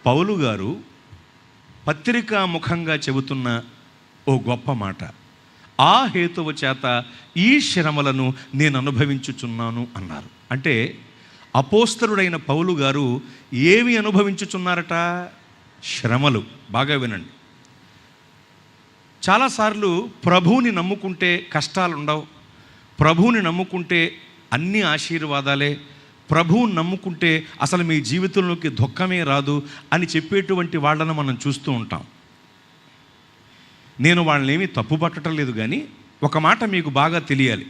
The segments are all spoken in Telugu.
పౌలు గారు పత్రికా ముఖంగా చెబుతున్న ఓ గొప్ప మాట, ఆ హేతువు చేత ఈ శ్రమలను నేను అనుభవించుచున్నాను అన్నారు. అంటే అపోస్తలుడైన పౌలు గారు ఏమి అనుభవించుచున్నారట? శ్రమలు. బాగా వినండి. చాలాసార్లు ప్రభువుని నమ్ముకుంటే కష్టాలు ఉండవు, ప్రభువుని నమ్ముకుంటే అన్ని ఆశీర్వాదాలే, ప్రభువుని నమ్ముకుంటే అసలు మీ జీవితంలోకి దుఃఖమే రాదు అని చెప్పేటువంటి వాళ్ళను మనం చూస్తూ ఉంటాం. నేను వాళ్ళని ఏమీ తప్పు పట్టడం లేదు, కానీ ఒక మాట మీకు బాగా తెలియాలి.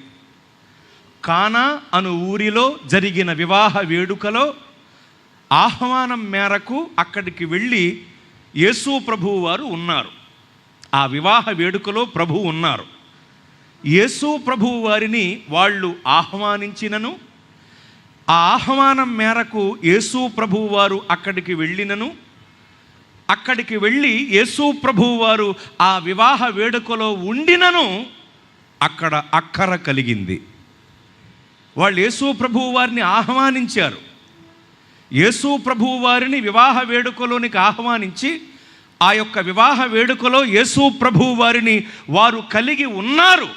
కానా అను ఊరిలో జరిగిన వివాహ వేడుకలో ఆహ్వానం మేరకు అక్కడికి వెళ్ళి యేసు ప్రభువు వారు ఉన్నారు. ఆ వివాహ వేడుకలో ప్రభువు ఉన్నారు. యేసు ప్రభువు వారిని వాళ్ళు ఆహ్వానించినను, ఆ ఆహ్వానం మేరకు యేసు ప్రభువు వారు అక్కడికి వెళ్ళినను, అక్కడికి వెళ్ళి యేసు ప్రభువు వారు ఆ వివాహ వేడుకలో ఉండినను అక్కడ అక్కర కలిగింది. వాళ్ళు యేసు ప్రభువు వారిని ఆహ్వానించారు. యేసు ప్రభువు వారిని వివాహ వేడుకలోనికి ఆహ్వానించి ఆ యొక్క వివాహ వేడుకలో యేసు ప్రభువు వారిని వారు కలిగి ఉన్నారు.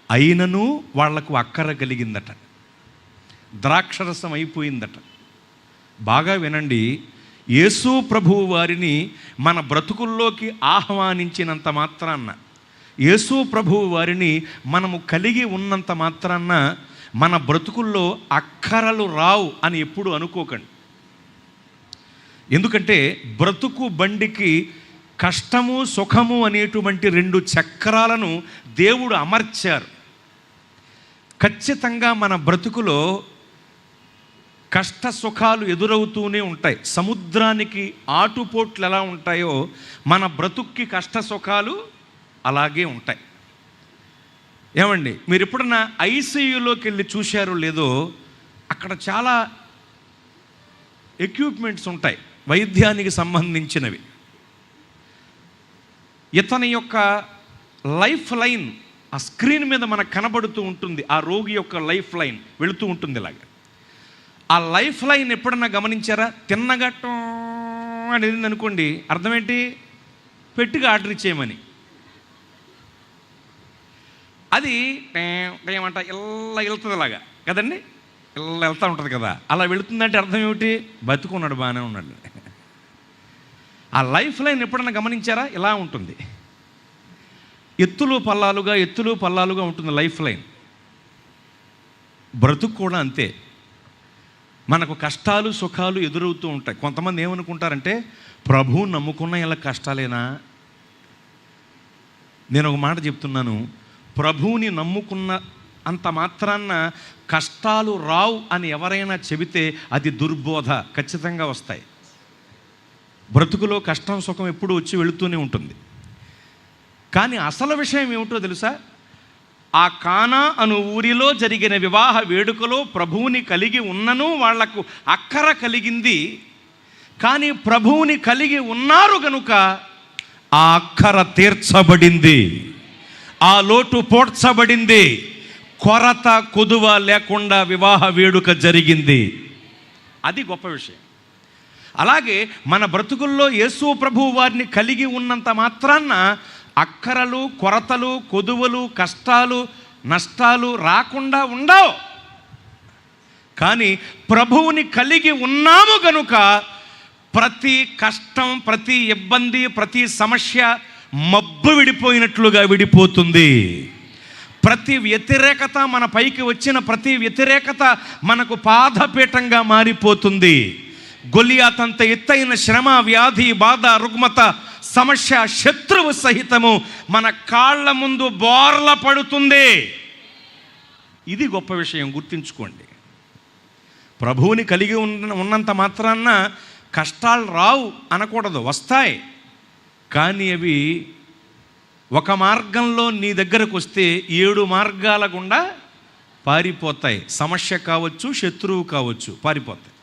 అయినను వాళ్లకు అక్కర కలిగిందట, ద్రాక్షరసం అయిపోయిందట. బాగా వినండి. యేసు ప్రభువు వారిని మన బ్రతుకుల్లోకి ఆహ్వానించినంత మాత్రాన్న, యేసు ప్రభువు వారిని మనము కలిగి ఉన్నంత మాత్రాన్న మన బ్రతుకుల్లో అక్కరలు రావు అని ఎప్పుడు అనుకోకండి. ఎందుకంటే బ్రతుకు బండికి కష్టము సుఖము అనేటువంటి 2 చక్రాలను దేవుడు అమర్చారు. ఖచ్చితంగా మన బ్రతుకులో కష్ట సుఖాలు ఎదురవుతూనే ఉంటాయి. సముద్రానికి ఆటుపోట్లు ఎలా ఉంటాయో మన బ్రతుక్కి కష్ట సుఖాలు అలాగే ఉంటాయి. ఏమండి, మీరు ఎప్పుడన్నా ఐసీయూలోకి వెళ్ళి చూశారో లేదో, అక్కడ చాలా ఎక్విప్మెంట్స్ ఉంటాయి వైద్యానికి సంబంధించినవి. ఇతని యొక్క లైఫ్ లైన్ ఆ స్క్రీన్ మీద మనకు కనబడుతూ ఉంటుంది. ఆ రోగి యొక్క లైఫ్ లైన్ వెళుతూ ఉంటుంది ఇలాగ. ఆ లైఫ్ లైన్ ఎప్పుడన్నా గమనించారా? తిన్నగట్టం అనేది అనుకోండి, అర్థం ఏంటి? పెట్టిగా ఆర్డర్ ఇచ్చేయమని. అది ఏమంట ఇలా వెళ్తుంది అలాగా కదండి, ఇలా వెళ్తూ ఉంటుంది కదా. అలా వెళుతుందంటే అర్థం ఏమిటి? బతుకున్నాడు, బాగానే ఉన్నాడు. ఆ లైఫ్ లైన్ ఎప్పుడన్నా గమనించారా? ఇలా ఉంటుంది, ఎత్తులు పల్లాలుగా ఉంటుంది లైఫ్ లైన్. బ్రతుకు కూడా అంతే. మనకు కష్టాలు సుఖాలు ఎదురవుతూ ఉంటాయి. కొంతమంది ఏమనుకుంటారంటే, ప్రభువుని నమ్ముకున్న ఇలా కష్టాలేనా? నేను ఒక మాట చెప్తున్నాను, ప్రభువుని నమ్ముకున్న అంత మాత్రాన్న కష్టాలు రావు అని ఎవరైనా చెబితే అది దుర్బోధ. ఖచ్చితంగా వస్తాయి. బ్రతుకులో కష్టం సుఖం ఎప్పుడు వచ్చి వెళుతూనే ఉంటుంది. కానీ అసలు విషయం ఏమిటో తెలుసా? ఆ కానా అను ఊరిలో జరిగిన వివాహ వేడుకలో ప్రభువుని కలిగి ఉన్నను వాళ్లకు అక్కర కలిగింది. కానీ ప్రభువుని కలిగి ఉన్నారు గనుక ఆ అక్కర తీర్చబడింది, ఆ లోటు పోడ్చబడింది. కొరత కొదువ లేకుండా వివాహ వేడుక జరిగింది. అది గొప్ప విషయం. అలాగే మన బ్రతుకుల్లో యేసు ప్రభువు వారిని కలిగి ఉన్నంత మాత్రాన్న అక్కరలు కొరతలు కొదువలు కష్టాలు నష్టాలు రాకుండా ఉండవు. కానీ ప్రభువుని కలిగి ఉన్నాము గనుక ప్రతి కష్టం, ప్రతి ఇబ్బంది, ప్రతి సమస్య మబ్బు విడిపోయినట్లుగా విడిపోతుంది. ప్రతి వ్యతిరేకత, మన పైకి వచ్చిన ప్రతి వ్యతిరేకత మనకు పాదపీఠంగా మారిపోతుంది. గొలియాతంత ఎత్తైన శ్రమ, వ్యాధి, బాధ, రుగ్మత, సమస్య, శత్రువు సహితము మన కాళ్ళ ముందు బోర్ల పడుతుంది. ఇది గొప్ప విషయం, గుర్తుంచుకోండి. ప్రభువుని కలిగి ఉన్నంత మాత్రాన్న కష్టాలు రావు అనకూడదు, వస్తాయి. కానీ అవి ఒక మార్గంలో నీ దగ్గరకు వస్తే 7 మార్గాల గుండా పారిపోతాయి. సమస్య కావచ్చు, శత్రువు కావచ్చు, పారిపోతాయి.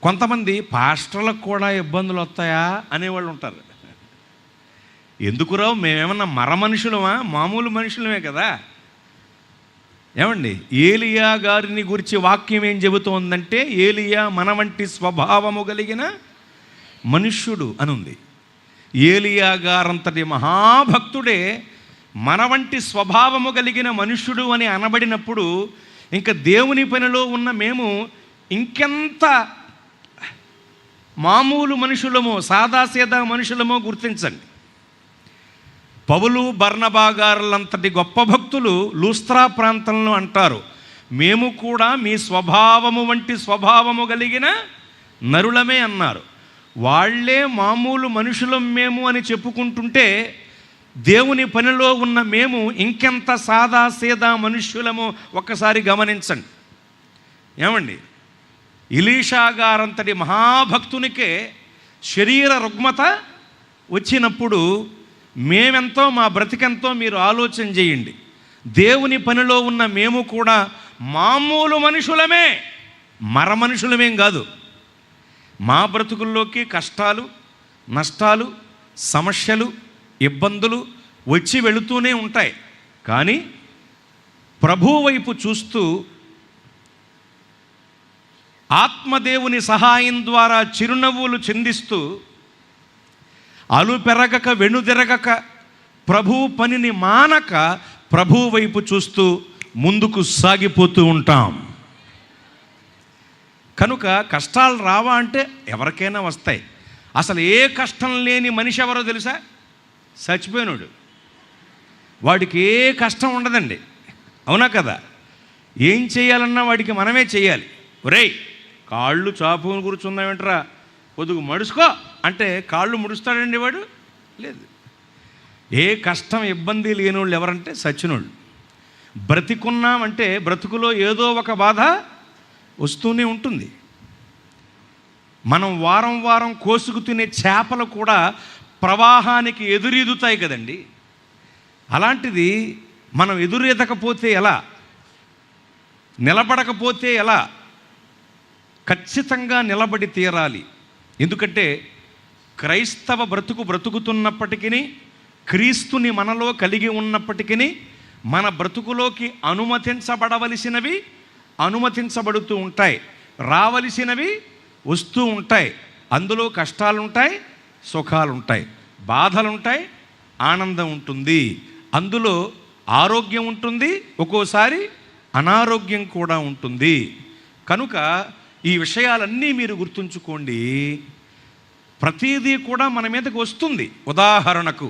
కొంతమంది పాస్టర్లకు కూడా ఇబ్బందులు వస్తాయా అనేవాళ్ళు ఉంటారు. ఎందుకురావు, మేమేమన్నా మర మనుషులమా? మామూలు మనుషులమే కదా. ఏమండి, ఏలియా గారిని గురించి వాక్యం ఏం చెబుతోందంటే, ఏలియా మన వంటి స్వభావము కలిగిన మనుష్యుడు అనుంది. ఏలియా గారంతటి మహాభక్తుడే మన వంటి స్వభావము కలిగిన మనుష్యుడు అని అనబడినప్పుడు ఇంకా దేవుని పనిలో ఉన్న మేము ఇంకెంత మామూలు మనుషులమో, సాదాసీదా మనుషులమో గుర్తించండి. పౌలు బర్నబా గారులంతటి గొప్ప భక్తులు లూస్త్రా ప్రాంతంలో అంటారు, మేము కూడా మీ స్వభావము వంటి స్వభావము కలిగిన నరులమే అన్నారు. వాళ్లే మామూలు మనుషులం మేము అని చెప్పుకుంటుంటే దేవుని పనిలో ఉన్న మేము ఇంకెంత సాదాసీదా మనుష్యులమో ఒక్కసారి గమనించండి. ఏమండి, ఎలీషా గారంతటి మహాభక్తునికే శరీర రుగ్మత వచ్చినప్పుడు మేమెంతో, మా బ్రతికెంతో మీరు ఆలోచన చేయండి. దేవుని పనిలో ఉన్న మేము కూడా మామూలు మనుషులమే, మర మనుషులమేం కాదు. మా బ్రతుకుల్లోకి కష్టాలు, నష్టాలు, సమస్యలు, ఇబ్బందులు వచ్చి వెళుతూనే ఉంటాయి. కానీ ప్రభువు వైపు చూస్తూ ఆత్మదేవుని సహాయం ద్వారా చిరునవ్వులు చిందిస్తూ అలుపెరగక వెనుదిరగక ప్రభువు పనిని మానక ప్రభువు వైపు చూస్తూ ముందుకు సాగిపోతూ ఉంటాం. కనుక కష్టాలు రావా అంటే ఎవరికైనా వస్తాయి. అసలు ఏ కష్టం లేని మనిషి ఎవరో తెలుసా? చచ్చిపోయినోడు. వాడికి ఏ కష్టం ఉండదండి, అవునా కదా? ఏం చేయాలన్నా వాడికి మనమే చేయాలి. ఒరేయ్, కాళ్ళు చాపుని కూర్చుందామేంట్రా, పొదుగు మడుచుకో అంటే కాళ్ళు ముడుస్తాడండి వాడు? లేదు. ఏ కష్టం ఇబ్బంది లేనోళ్ళు ఎవరంటే సచ్చినోళ్ళు. బ్రతికున్నామంటే బ్రతుకులో ఏదో ఒక బాధ వస్తూనే ఉంటుంది. మనం వారం వారం కోసుకు తినే చేపలు కూడా ప్రవాహానికి ఎదురీదుతాయి కదండి. అలాంటిది మనం ఎదురెదకపోతే ఎలా, నిలబడకపోతే ఎలా? ఖచ్చితంగా నిలబడి తీరాలి. ఎందుకంటే క్రైస్తవ బ్రతుకుతున్నప్పటికీ, క్రీస్తుని మనలో కలిగి ఉన్నప్పటికీ మన బ్రతుకులోకి అనుమతించబడవలసినవి అనుమతించబడుతూ ఉంటాయి, రావలసినవి వస్తూ ఉంటాయి. అందులో కష్టాలుంటాయి, సుఖాలుంటాయి, బాధలుంటాయి, ఆనందం ఉంటుంది. అందులో ఆరోగ్యం ఉంటుంది, ఒక్కోసారి అనారోగ్యం కూడా ఉంటుంది. కనుక ఈ విషయాలన్నీ మీరు గుర్తుంచుకోండి. ప్రతిదీ కూడా మన మీదకి వస్తుంది. ఉదాహరణకు,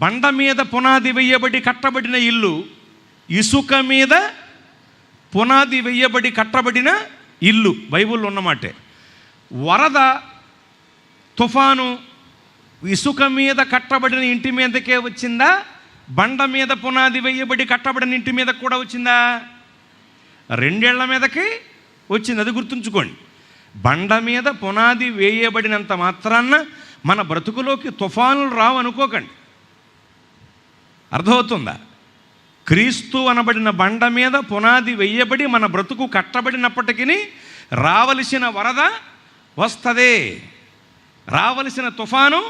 బండ మీద పునాది వేయబడి కట్టబడిన ఇల్లు, ఇసుక మీద పునాది వేయబడి కట్టబడిన ఇల్లు బైబిల్లో ఉన్నమాటే. వరద, తుఫాను ఇసుక మీద కట్టబడిన ఇంటి మీదకే వచ్చిందా? బండ మీద పునాది వేయబడి కట్టబడిన ఇంటి మీద కూడా వచ్చిందా? రెండేళ్ల మీదకి వచ్చింది. అది గుర్తుంచుకోండి. బండ మీద పునాది వేయబడినంత మాత్రాన మన బ్రతుకులోకి తుఫానులు రావు అనుకోకండి. అర్థమవుతుందా? క్రీస్తు అనబడిన బండ మీద పునాది వేయబడి మన బ్రతుకు కట్టబడినప్పటికీ రావలసిన వరద వస్తుంది, రావలసిన తుఫాను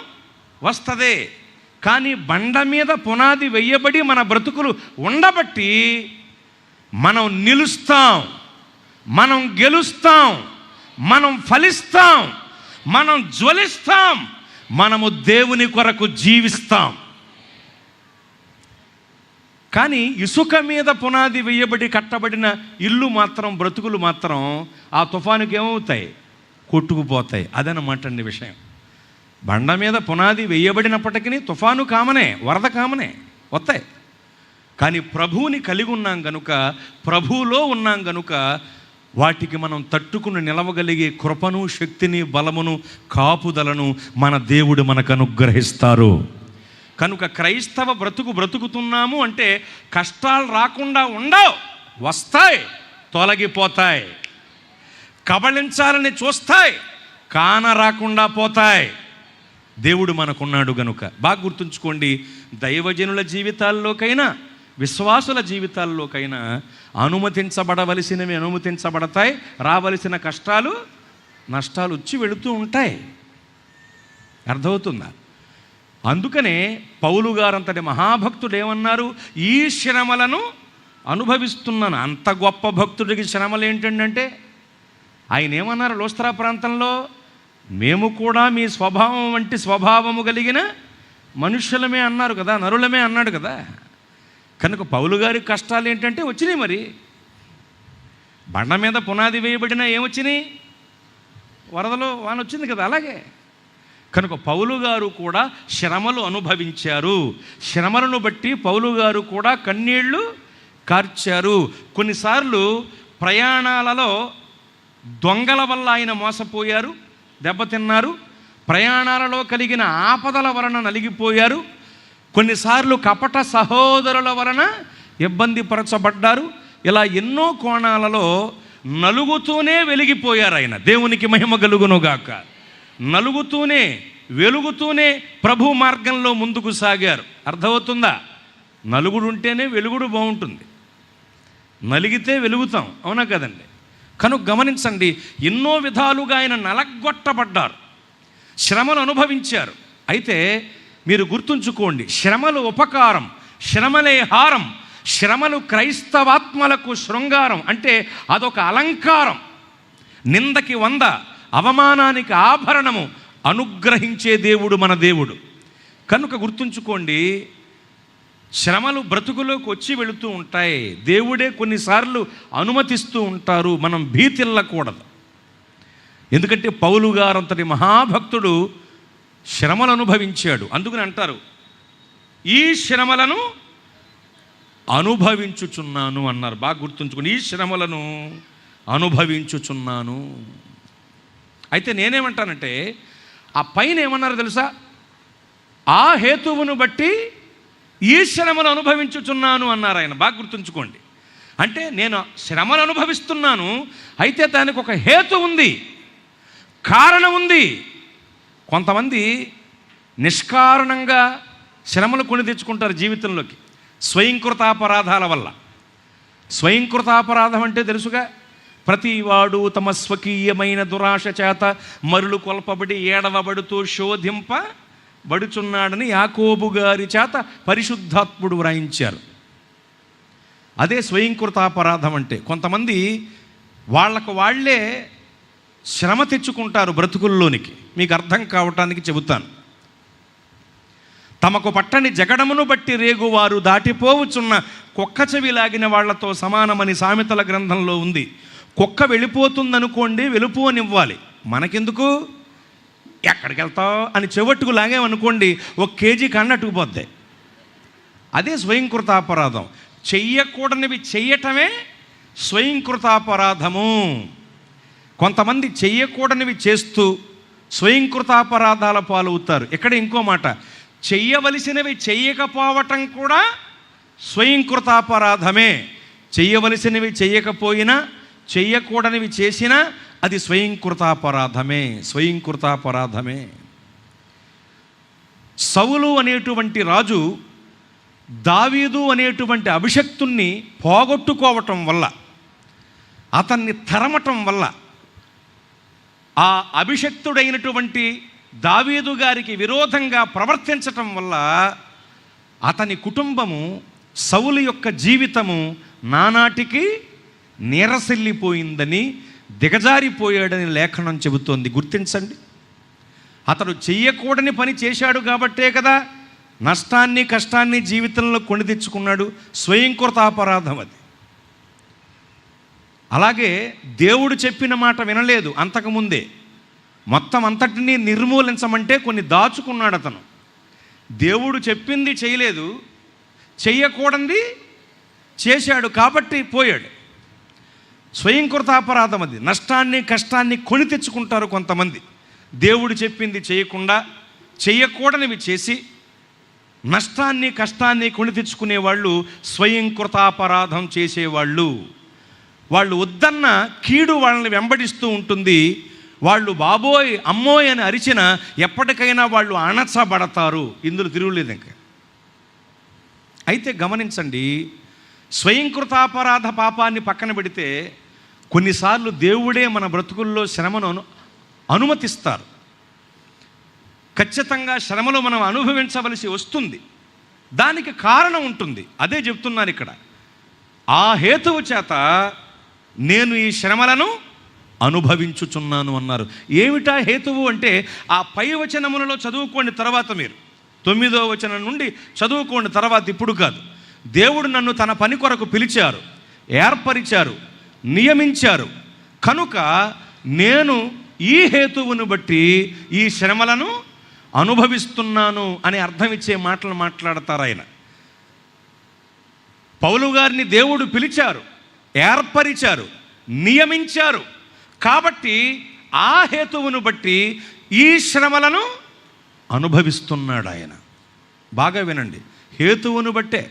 వస్తుంది. కానీ బండ మీద పునాది వేయబడి మన బ్రతుకులు ఉండబట్టి మనం నిలుస్తాం, మనం గెలుస్తాం, మనం ఫలిస్తాం, మనం జ్వలిస్తాం, మనము దేవుని కొరకు జీవిస్తాం. కానీ ఇసుక మీద పునాది వేయబడి కట్టబడిన ఇల్లు మాత్రం, బ్రతుకులు మాత్రం ఆ తుఫానుకి ఏమవుతాయి? కొట్టుకుపోతాయి. అదనమాట అండి విషయం. బండ మీద పునాది వేయబడినప్పటికీ తుఫాను కామనే, వరద కామనే వస్తాయి. కానీ ప్రభువుని కలిగి ఉన్నాం గనుక, ప్రభువులో ఉన్నాం గనుక వాటికి మనం తట్టుకుని నిలవగలిగే కృపను, శక్తిని, బలమును, కాపుదలను మన దేవుడు మనకు అనుగ్రహిస్తారు. కనుక క్రైస్తవ బ్రతుకుతున్నాము అంటే కష్టాలు రాకుండా ఉండవు, వస్తాయి, తొలగిపోతాయి. కబళించాలని చూస్తాయి, కాన రాకుండా పోతాయి. దేవుడు మనకున్నాడు గనుక. బాగా గుర్తుంచుకోండి. దైవజనుల జీవితాల్లోకైనా, విశ్వాసుల జీవితాల్లోకైనా అనుమతించబడవలసినవి అనుమతించబడతాయి, రావలసిన కష్టాలు, నష్టాలు వచ్చి వెళుతూ ఉంటాయి. అర్థమవుతుందా? అందుకనే పౌలు గారంతటి మహాభక్తుడు ఏమన్నారు? ఈ శ్రమలను అనుభవిస్తున్నాను. అంత గొప్ప భక్తుడికి శ్రమలు ఏంటంటే ఆయన ఏమన్నారు లోస్త్రా ప్రాంతంలో? మేము కూడా మీ స్వభావం వంటి స్వభావము కలిగిన మనుష్యులమే అన్నారు కదా, నరులమే అన్నాడు కదా. కనుక పౌలు గారి కష్టాలు ఏంటంటే వచ్చినాయి. మరి బండ మీద పునాది వేయబడినా ఏమొచ్చినాయి? వరదలో వాన వచ్చింది కదా. అలాగే కనుక పౌలు గారు కూడా శ్రమలు అనుభవించారు. శ్రమలను బట్టి పౌలు గారు కూడా కన్నీళ్లు కార్చారు. కొన్నిసార్లు ప్రయాణాలలో దొంగల వల్ల ఆయన మోసపోయారు, దెబ్బతిన్నారు. ప్రయాణాలలో కలిగిన ఆపదల వలన నలిగిపోయారు. కొన్నిసార్లు కపట సహోదరుల వలన ఇబ్బంది పరచబడ్డారు. ఇలా ఎన్నో కోణాలలో నలుగుతూనే వెలిగిపోయారు ఆయన. దేవునికి మహిమ కలుగునుగాక. నలుగుతూనే వెలుగుతూనే ప్రభు మార్గంలో ముందుకు సాగారు. అర్థమవుతుందా? నలుగుడు ఉంటేనే వెలుగుడు బాగుంటుంది, నలిగితే వెలుగుతాం. అవునా కదండి? కనుక గమనించండి, ఎన్నో విధాలుగా ఆయన నలగొట్టబడ్డారు, శ్రమలు అనుభవించారు. అయితే మీరు గుర్తుంచుకోండి, శ్రమలు ఉపకారం, శ్రమలే హారం. శ్రమలు క్రైస్తవాత్మలకు శృంగారం. అంటే అదొక అలంకారం. నిందకి 100, అవమానానికి ఆభరణము అనుగ్రహించే దేవుడు మన దేవుడు. కనుక గుర్తుంచుకోండి, శ్రమలు బ్రతుకులోకి వచ్చి వెళుతూ ఉంటాయి. దేవుడే కొన్నిసార్లు అనుమతిస్తూ ఉంటారు. మనం భీతిల్లకూడదు. ఎందుకంటే పౌలు గారంతటి మహాభక్తుడు శ్రమలు అనుభవించాడు. అందుకని అంటారు, ఈ శ్రమలను అనుభవించుచున్నాను అన్నారు. బాగా గుర్తుంచుకుని, ఈ శ్రమలను అనుభవించుచున్నాను. అయితే నేనేమంటానంటే, ఆ పైన ఏమన్నారు తెలుసా? ఆ హేతువును బట్టి ఈ శ్రమను అనుభవించుచున్నాను అన్నారు ఆయన. బాగా గుర్తుంచుకోండి. అంటే నేను శ్రమను అనుభవిస్తున్నాను, అయితే దానికి ఒక హేతు ఉంది, కారణం ఉంది. కొంతమంది నిష్కారణంగా శ్రమలు కొని తెచ్చుకుంటారు జీవితంలోకి, స్వయంకృతాపరాధాల వల్ల. స్వయంకృతాపరాధం అంటే తెలుసుగా, ప్రతివాడు తమ స్వకీయమైన దురాశ చేత మరులు కొల్పబడి ఏడవబడుతూ శోధింపబడుచున్నాడని యాకోబు గారి చేత పరిశుద్ధాత్ముడు వ్రాయించారు. అదే స్వయంకృతాపరాధం అంటే. కొంతమంది వాళ్ళకు వాళ్ళే శ్రమ తెచ్చుకుంటారు బ్రతుకుల్లోనికి. మీకు అర్థం కావటానికి చెబుతాను. తమకు పట్టని జగడమును బట్టి రేగువారు దాటిపోవచ్చున్న కుక్క చెవి లాగిన వాళ్లతో సమానమని సామెతల గ్రంథంలో ఉంది. కుక్క వెళ్ళిపోతుందనుకోండి, వెళ్ళిపోనివ్వాలి. మనకెందుకు, ఎక్కడికి వెళ్తావు అని చెవట్టుకు లాగేమనుకోండి, 1 కేజీ కన్నట్టుకుపోద్ది. అదే స్వయంకృతాపరాధం. చెయ్యకూడనివి చెయ్యటమే స్వయంకృతాపరాధము. కొంతమంది చెయ్యకూడనివి చేస్తూ స్వయంకృతాపరాధాల పాలవుతారు. ఇక్కడ ఇంకో మాట, చెయ్యవలసినవి చెయ్యకపోవటం కూడా స్వయంకృతాపరాధమే. చెయ్యవలసినవి చెయ్యకపోయినా, చెయ్యకూడనివి చేసినా అది స్వయంకృతాపరాధమే. స్వయంకృతాపరాధమే. సౌలు అనేటువంటి రాజు దావీదు అనేటువంటి అభిషక్తుణ్ణి పోగొట్టుకోవటం వల్ల, అతన్ని తరమటం వల్ల, ఆ అభిషక్తుడైనటువంటి దావీదు గారికి విరోధంగా ప్రవర్తించటం వల్ల అతని కుటుంబము, సౌలు యొక్క జీవితము నానాటికి నీరసిల్లిపోయిందని, దిగజారిపోయాడని లేఖనం చెబుతోంది. గుర్తించండి, అతడు చెయ్యకూడని పని చేశాడు కాబట్టే కదా నష్టాన్ని కష్టాన్ని జీవితంలో కొని తెచ్చుకున్నాడు. స్వయంకృతాపరాధం అది. అలాగే దేవుడు చెప్పిన మాట వినలేదు. అంతకుముందే మొత్తం అంతటినీ నిర్మూలించమంటే కొన్ని దాచుకున్నాడు అతను. దేవుడు చెప్పింది చేయలేదు, చెయ్యకూడనిది చేశాడు కాబట్టి పోయాడు. స్వయంకృతాపరాధం అది. నష్టాన్ని కష్టాన్ని కొని తెచ్చుకుంటారు కొంతమంది. దేవుడు చెప్పింది చేయకుండా, చెయ్యకూడనివి చేసి నష్టాన్ని కష్టాన్ని కొని తెచ్చుకునేవాళ్ళు స్వయంకృతాపరాధం చేసేవాళ్ళు. వాళ్ళు వద్దన్న కీడు వాళ్ళని వెంబడిస్తూ ఉంటుంది. వాళ్ళు బాబోయ్ అమ్మోయ్ అని అరిచిన ఎప్పటికైనా వాళ్ళు అణచబడతారు. ఇందులో తిరుగులేదు ఇంకా. అయితే గమనించండి, స్వయంకృతాపరాధ పాపాన్ని పక్కన పెడితే కొన్నిసార్లు దేవుడే మన బ్రతుకుల్లో శ్రమను అనుమతిస్తారు. ఖచ్చితంగా శ్రమలు మనం అనుభవించవలసి వస్తుంది. దానికి కారణం ఉంటుంది. అదే చెప్తున్నాను ఇక్కడ. ఆ హేతువు చేత నేను ఈ శ్రమలను అనుభవించుచున్నాను అన్నారు. ఏమిటా హేతువు అంటే ఆ పై వచనములలో చదువుకోండి, తర్వాత మీరు 9వ వచనం నుండి చదువుకోండి, తర్వాత ఇప్పుడు కాదు. దేవుడు నన్ను తన పని కొరకు పిలిచారు, ఏర్పరిచారు, నియమించారు కనుక నేను ఈ హేతువును బట్టి ఈ శ్రమలను అనుభవిస్తున్నాను అని అర్థం ఇచ్చే మాటలు మాట్లాడతారు ఆయన. పౌలు గారిని దేవుడు పిలిచారు, ఏర్పరిచారు, నియమించారు కాబట్టి ఆ హేతువును బట్టి ఈ శ్రమలను అనుభవిస్తున్నాడు ఆయన. బాగా వినండి, హేతువును బట్టే.